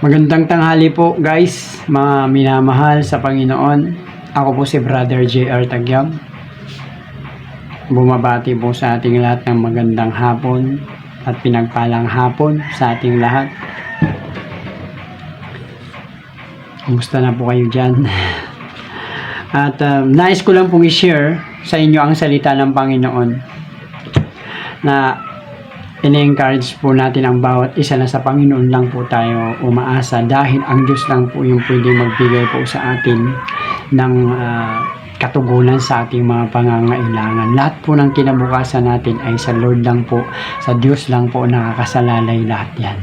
Magandang tanghali po guys, mga minamahal sa Panginoon. Ako po si Brother JR Tagyab. Bumabati po sa ating lahat ng magandang hapon at pinagpalang hapon sa ating lahat. Kumusta na po kayo dyan? At nais ko lang pong i-share sa inyo ang salita ng Panginoon na in-encourage po natin ang bawat isa na sa Panginoon lang po tayo umaasa dahil ang Diyos lang po yung pwede magbigay po sa atin ng katugunan sa ating mga pangangailangan. Lahat po ng kinabukasan natin ay sa Lord lang po, sa Diyos lang po nakakasalalay lahat yan.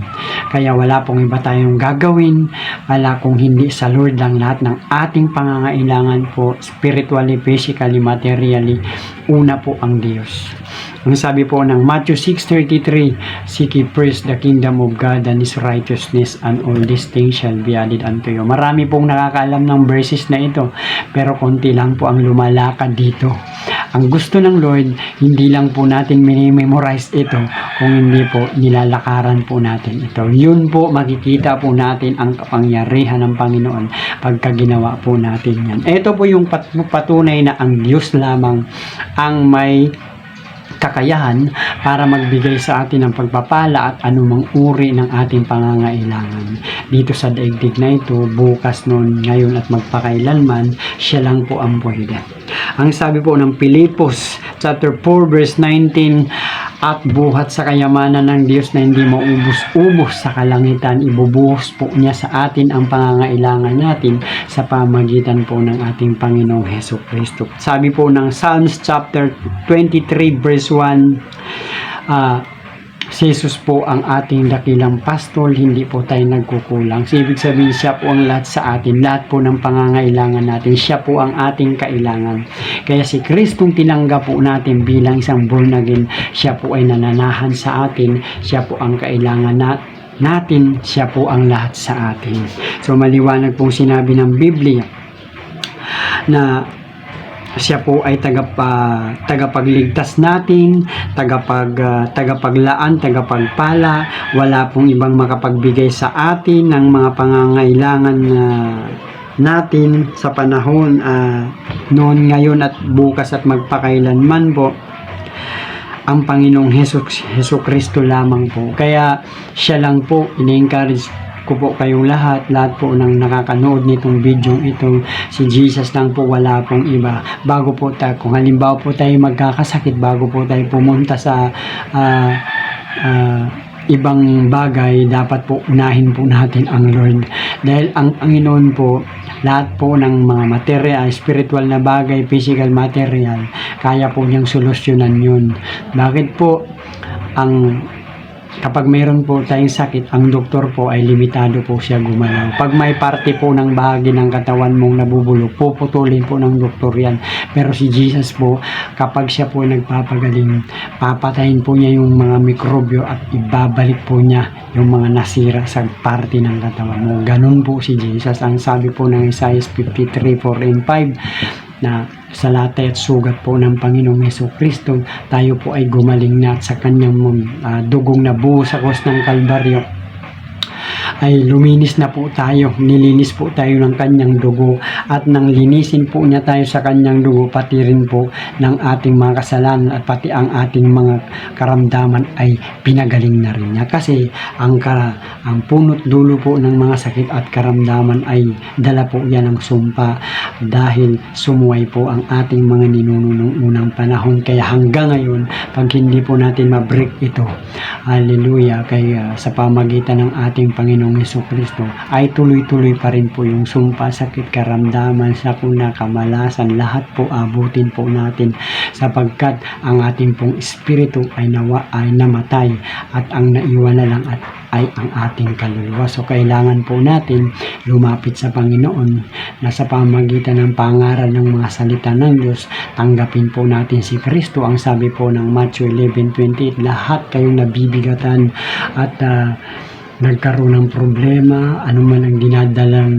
Kaya wala pong iba tayong gagawin, wala kung hindi sa Lord lang lahat ng ating pangangailangan po, spiritually, physically, materially, una po ang Diyos. Ang sabi po ng Matthew 6:33, "Seek ye first the kingdom of God and His righteousness, and all these things shall be added unto you." Marami pong nakakaalam ng verses na ito, pero konti lang po ang lumalakad dito. Ang gusto ng Lord, hindi lang po natin minimemorize ito, kung hindi po nilalakaran po natin ito. Yun po, makikita po natin ang kapangyarihan ng Panginoon pagka ginawa po natin yan. Ito po yung patunay na ang Diyos lamang ang may kakayahan para magbigay sa atin ng pagpapala at anumang uri ng ating pangangailangan. Dito sa daigdig na ito, bukas noon, ngayon at magpakailanman, siya lang po ang pwede. Ang sabi po ng Pilipos chapter 4 verse 19, "At buhat sa kayamanan ng Diyos na hindi maubos-ubos sa kalangitan, ibubuhos po niya sa atin ang pangangailangan natin sa pamagitan po ng ating Panginoong Hesus Kristo." Sabi po ng Psalms chapter 23 verse 1, si Jesus po ang ating dakilang pastor, hindi po tayo nagkukulang. So, ibig sabihin, siya po ang lahat sa atin, lahat po ng pangangailangan natin, siya po ang ating kailangan. Kaya si Kristong tinanggap po natin bilang isang born again, siya po ay nananahan sa atin, siya po ang kailangan natin, siya po ang lahat sa atin. So, maliwanag pong sinabi ng Biblia na siya po ay tagapagligtas natin, tagapaglaan, tagapagpala. Wala pong ibang makapagbigay sa atin ng mga pangangailangan natin sa panahon noon, ngayon at bukas at magpakailanman po. Ang Panginoong Hesus Kristo lamang po. Kaya siya lang po, ini-encourage ko po kayong lahat po ng nakakanood nitong video ito, si Jesus lang po, wala pong iba. Bago po tayo, kung halimbawa po tayo magkakasakit, bago po tayo pumunta sa ibang bagay, dapat po unahin po natin ang Lord. Dahil ang Panginoon po, lahat po ng mga material, spiritual na bagay, physical material, kaya po niyang solusyonan yun. Bakit po? Kapag mayroon po tayong sakit, ang doktor po ay limitado po siya gumalaw. Pag may parte po ng bahagi ng katawan mong nabubulok, puputulin po ng doktor yan. Pero si Jesus po, kapag siya po nagpapagaling, papatayin po niya yung mga mikrobyo at ibabalik po niya yung mga nasira sa parte ng katawan mo. Ganun po si Jesus. Ang sabi po ng Isaiah 53:4-5, na sa latay at sugat po ng Panginoong Hesus Kristo, tayo po ay gumaling na, at sa kanyang dugong na buhos sa krus ng Kalbaryo ay luminis na po tayo, nilinis po tayo ng kanyang dugo, at nang linisin po niya tayo sa kanyang dugo, pati rin po ng ating mga kasalanan at pati ang ating mga karamdaman ay pinagaling na rin niya. Kasi ang punot dulo po ng mga sakit at karamdaman ay dala po yan ng sumpa, dahil sumuway po ang ating mga ninuno ng unang panahon. Kaya hanggang ngayon, pag hindi po natin ma-break ito, hallelujah, kaya sa pamagitan ng ating Panginoong Hesus Kristo ay tuloy-tuloy pa rin po yung sumpa, sakit, karamdaman, sakuna, kamalasan, lahat po abutin po natin, sapagkat ang ating pong espiritu ay namatay, at ang naiwan na lang ay ang ating kaluluwa. So kailangan po natin lumapit sa Panginoon, na sa pamagitan ng pangaral ng mga salita ng Diyos, tanggapin po natin si Kristo. Ang sabi po ng Matthew 11:28, "Lahat kayong nabibigatan at nagkaroon ng problema, anuman ang dinadalang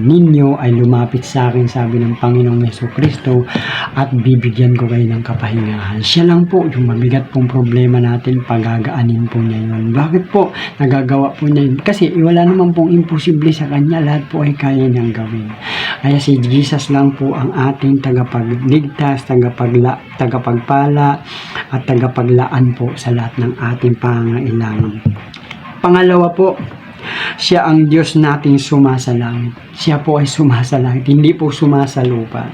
ninyo ay lumapit sa akin, sabi ng Panginoong Jesucristo, at bibigyan ko kayo ng kapahingahan. Siya lang po yung mabigat pong problema natin, pagagaanin po niya yun. Bakit po nagagawa po niya yun? Kasi wala naman pong imposible sa kanya, lahat po ay kaya niyang gawin. Kaya si Jesus lang po ang ating tagapagligtas, tagapagpala at tagapaglaan po sa lahat ng ating pangangailangan. Pangalawa po, siya ang Diyos nating sumasalangit. Siya po ay sumasalangit, hindi po sumasalupa.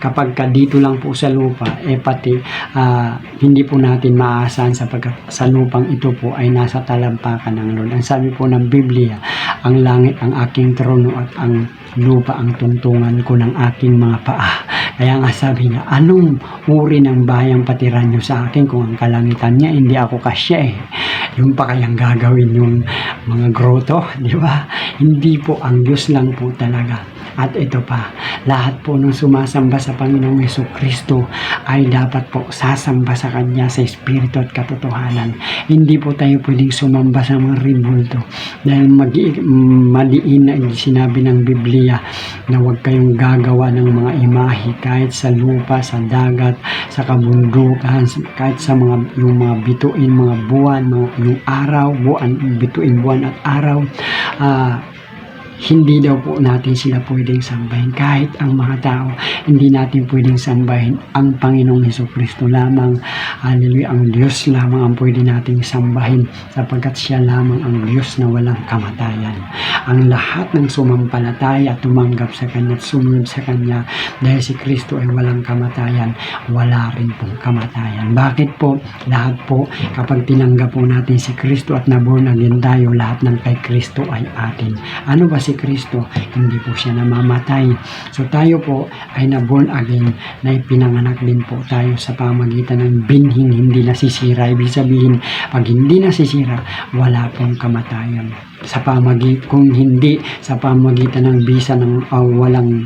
Kapag dito lang po sa lupa, pati hindi po natin maaasahan sapagkat sa lupang ito po ay nasa talampakan ng Lord. Ang sabi po ng Biblia, ang langit ang aking trono at ang lupa ang tungtungan ko ng aking mga paa. Kaya nga sabi niya, anong uri ng bayang patiran nyo sa akin kung ang kalangitan niya, hindi ako kasya Yung pa kayang gagawin yung mga groto, di ba? Hindi po, ang Diyos lang po talaga. At ito pa, lahat po ng sumasamba sa Panginoong Jesucristo ay dapat po sasamba sa Kanya sa Espiritu at katotohanan. Hindi po tayo pwedeng sumamba sa mga ribulto dahil maliin na sinabi ng Biblia na huwag kayong gagawa ng mga imahe kahit sa lupa, sa dagat, sa kabundukan, kahit sa yung mga bituin, mga buwan, yung araw, bituin, buwan at araw. Hindi daw po natin sila pwedeng sambahin. Kahit ang mga tao, hindi natin pwedeng sambahin. Ang Panginoong Jesucristo lamang, hallelujah, ang Diyos lamang ang pwede nating sambahin sapagkat siya lamang ang Diyos na walang kamatayan. Ang lahat ng sumampalataya at tumanggap sa Kanya at sumunod sa Kanya dahil si Kristo ay walang kamatayan, wala rin pong kamatayan. Bakit po? Lahat po, kapag tinanggap po natin si Kristo at naborn again tayo, lahat ng kay Kristo ay atin. Ano ba si Kristo? Hindi po siya namamatay. So tayo po ay naborn again, na ipinanganak din po tayo sa pamagitan ng binhing hindi nasisira. Ibig sabihin, pag hindi nasisira, wala pong kamatayan. Kung hindi sa pamagitan ng bisa ng walang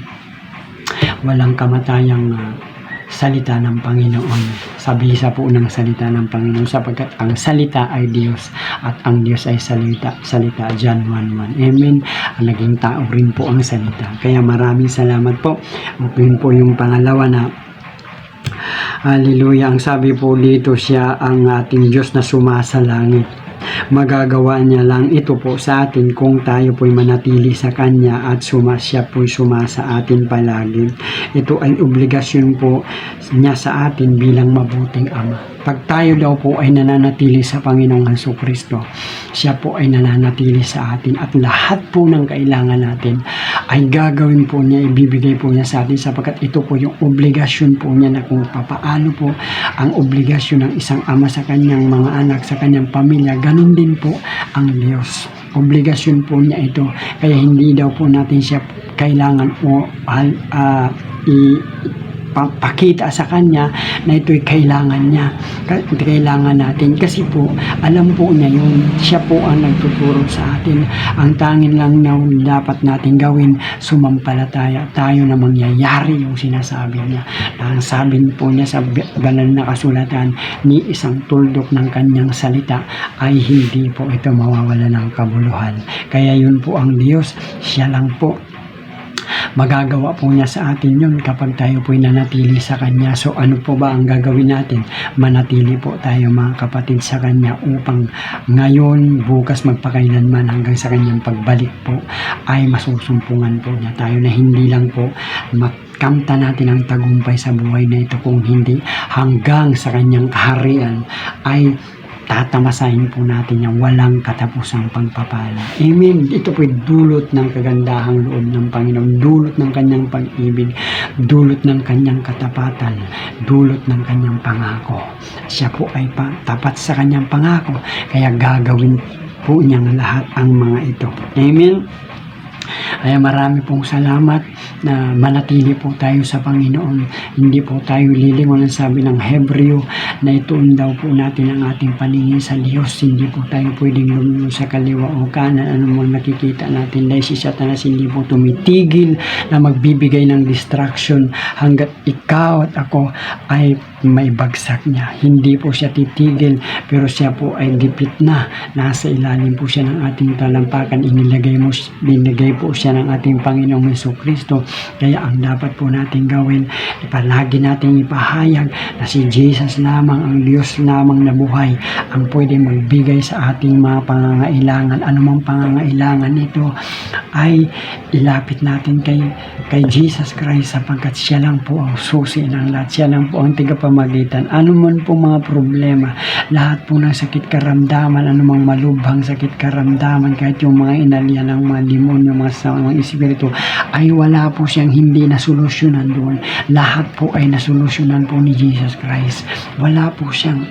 kamatayang salita ng Panginoon, sa bisa po ng salita ng Panginoon, sapagkat ang salita ay Diyos at ang Diyos ay salita. John 1:1. Amen. Naging tao rin po ang salita. Kaya maraming salamat po. Yun po yung pangalawa na hallelujah. Ang sabi po dito, siya ang ating Diyos na sumasalangit. Magagawa niya lang ito po sa atin kung tayo po'y manatili sa Kanya at siya po'y sumasa atin palagi. Ito ay obligasyon po niya sa atin bilang mabuting Ama. Pag tayo daw po ay nananatili sa Panginoong Jesucristo, siya po ay nananatili sa atin at lahat po ng kailangan natin ay gagawin po niya, ibibigay po niya sa atin sapagkat ito po yung obligasyon po niya na kung papaano po ang obligasyon ng isang ama sa kanyang mga anak, sa kanyang pamilya, ganun din po ang Diyos. Obligasyon po niya ito. Kaya hindi daw po natin siya kailangan pakita sa Kanya na ito'y kailangan niya. Kailangan natin. Kasi po, alam po niya yun. Siya po ang nagtuturo sa atin. Ang tangin lang na dapat natin gawin, sumampalataya tayo na mangyayari yung sinasabi niya. Ang sabi po niya sa banal na kasulatan, ni isang tuldok ng Kanyang salita ay hindi po ito mawawala ng kabuluhan. Kaya yun po ang Diyos. Siya lang po. Magagawa po niya sa atin yun kapag tayo po'y nanatili sa Kanya. So ano po ba ang gagawin natin? Manatili po tayo mga kapatid sa Kanya upang ngayon, bukas, magpakailanman hanggang sa Kanyang pagbalik po ay masusumpungan po niya tayo na hindi lang po makamta natin ang tagumpay sa buhay na ito, kung hindi hanggang sa Kanyang kaharian ay tatamasahin po natin yung walang katapusang pagpapala. Amen. Ito po dulot ng kagandahang loob ng Panginoon, dulot ng Kanyang pag-ibig, dulot ng Kanyang katapatan, dulot ng Kanyang pangako. Siya po ay tapat sa Kanyang pangako, kaya gagawin po niyang lahat ang mga ito. Amen. Kaya marami pong salamat na manatili po tayo sa Panginoon. Hindi po tayo lilingon. Ang sabi ng Hebreo na ituon daw po natin ang ating paningin sa Diyos. Hindi po tayo pwedeng lumingon sa kaliwa o kanan. Ano mo nakikita natin dahil si Satanas hindi po tumitigil na magbibigay ng distraction hanggat ikaw at ako ay may bagsak niya. Hindi po siya titigil, pero siya po ay gipit na. Nasa ilalim po siya ng ating talampakan. Binigay po siya ng ating Panginoong Jesucristo. Kaya ang dapat po natin gawin, palagi natin ipahayag na si Jesus lamang, ang Diyos lamang na buhay, ang pwede magbigay sa ating mga pangangailangan. Anumang pangangailangan nito ay ilapit natin kay Jesus Christ, sapagkat siya lang po ang susi ng lahat. Siya lang po ang tigapamagitan. Anuman po mga problema, lahat po ng sakit karamdaman, anumang malubhang sakit karamdaman, kahit yung mga inalya ng mga demonyo, mga espiritu, ay wala po siyang hindi nasolusyonan doon. Lahat po ay nasolusyonan po ni Jesus Christ. Wala po siyang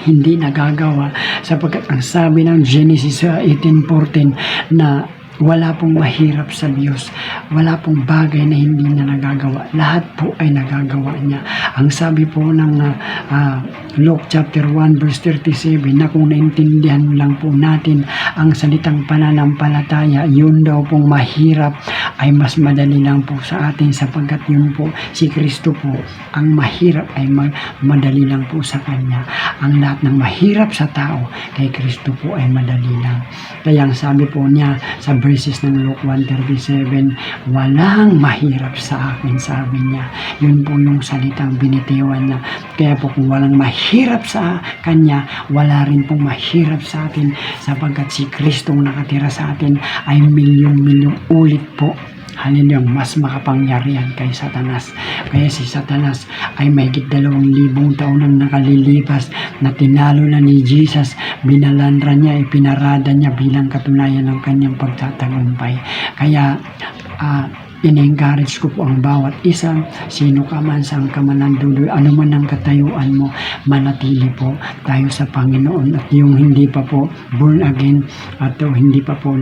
hindi nagagawa, sapagkat ang sabi ng Genesis 18:14 na wala pong mahirap sa Diyos. Wala pong bagay na hindi na nagagawa. Lahat po ay nagagawa niya. Ang sabi po ng Luke chapter 1 verse 37 na kung naintindihan lang po natin ang salitang pananampalataya, yun daw pong mahirap ay mas madali lang po sa atin, sapagkat yun po si Kristo po. Ang mahirap ay madali lang po sa Kanya. Ang lahat ng mahirap sa tao, kay Kristo po ay madali lang. Kaya ang sabi po niya sa verses ng Luke 1:37, walang mahirap sa akin, sabi niya. Yun po yung salitang binitiwan niya. Kaya po kung walang mahirap sa Kanya, wala rin pong mahirap sa atin, sapagkat si Kristong nakatira sa atin ay milyong-milyong ulit po. Hallelujah, mas makapangyarihan kay Satanas. Kaya si Satanas ay mahigit 2,000 taon nang nakalilipas na tinalo na ni Jesus. Binalandra niya, ipinarada niya bilang katunayan ng kanyang pagtatagumpay. Kaya in-encourage ko po ang bawat isa, sino ka man, saan ka man nanduloy, ano man ang katayuan mo, manatili po tayo sa Panginoon. At yung hindi pa po born again at hindi pa po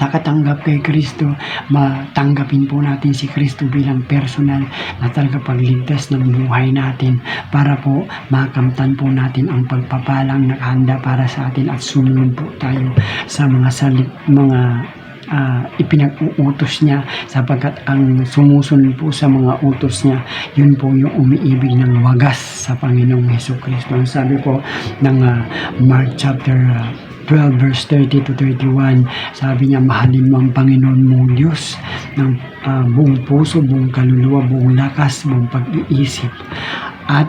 nakatanggap kay Kristo, matanggapin po natin si Kristo bilang personal na tagapagligtas ng buhay natin, para po makamtan po natin ang pagpapalang nakahanda para sa atin, at sumunod po tayo sa mga ipinag-uutos niya, sapagkat ang sumusunod po sa mga utos niya, yun po yung umiibig ng wagas sa Panginoong Jesucristo. Ang sabi po ng Mark chapter 12 verse 30 to 31, sabi niya, mahalin mo ang Panginoon mong Diyos ng buong puso, buong kaluluwa, buong lakas, buong pag-iisip. At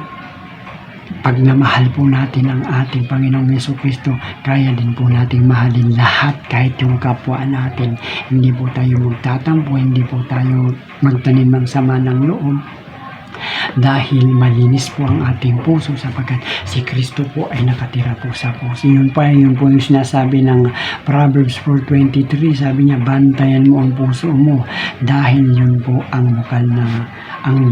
pag namahal po natin ang ating Panginoong Jesucristo, kaya din po nating mahalin lahat, kahit yung kapwa natin. Hindi po tayo magtatampo, hindi po tayo magtanim ng sama ng loob, dahil malinis po ang ating puso, sapagkat si Kristo po ay nakatira po sa puso. Yun po yung sinasabi ng Proverbs 4:23, sabi niya, bantayan mo ang puso mo, dahil yun po ang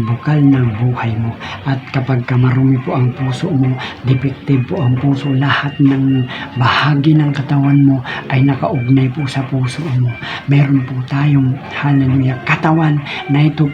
bukal ng buhay mo. At kapag marumi po ang puso mo, defective po ang puso, lahat ng bahagi ng katawan mo ay nakaugnay po sa puso mo. Meron po tayong, hallelujah, katawan na ito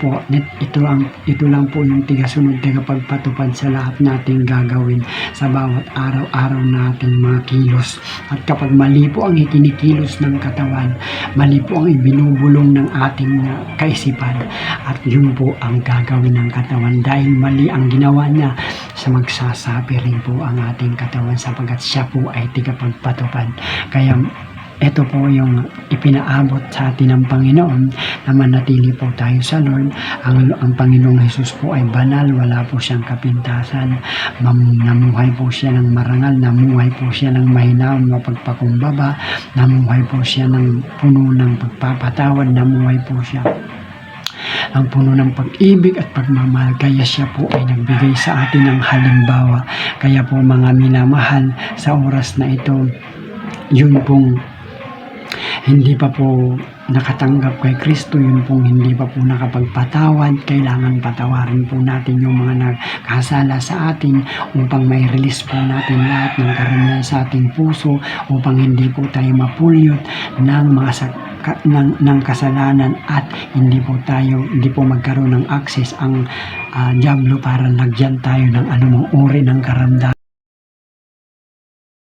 lang po yung tigasunod, tagapagpatupad sa lahat nating gagawin sa bawat araw-araw nating mga kilos. At kapag mali po ang ikinikilos ng katawan, mali po ang ibinubulong ng ating kaisipan, at yun po ang gagawin ng katawan, dahil mali ang ginawa niya, sa magsasabi rin po ang ating katawan, sapagkat siya po ay tigapagpatupad. Kaya ito po yung ipinaabot sa atin ng Panginoon, na manatili po tayo sa Lord. Ang Panginoong Jesus po ay banal, wala po siyang kapintasan. Namuhay po siya ng marangal, namuhay po siya ng mahinaw, mapagpakumbaba, namuhay po siya ng puno ng pagpapatawad, namuhay po siya ang puno ng pag-ibig at pagmamahal. Kaya siya po ay nagbigay sa atin ng halimbawa. Kaya po mga minamahal, sa oras na ito, yun pong hindi pa po nakatanggap kay Kristo, yun pong hindi pa po nakapagpatawad, kailangan patawarin po natin yung mga nagkasala sa atin upang may release po natin lahat ng karamihan sa ating puso upang hindi po tayo mapulyot ng mga ng kasalanan at hindi po magkaroon ng access ang diablo para lagyan tayo ng anumang uri ng karamdaman.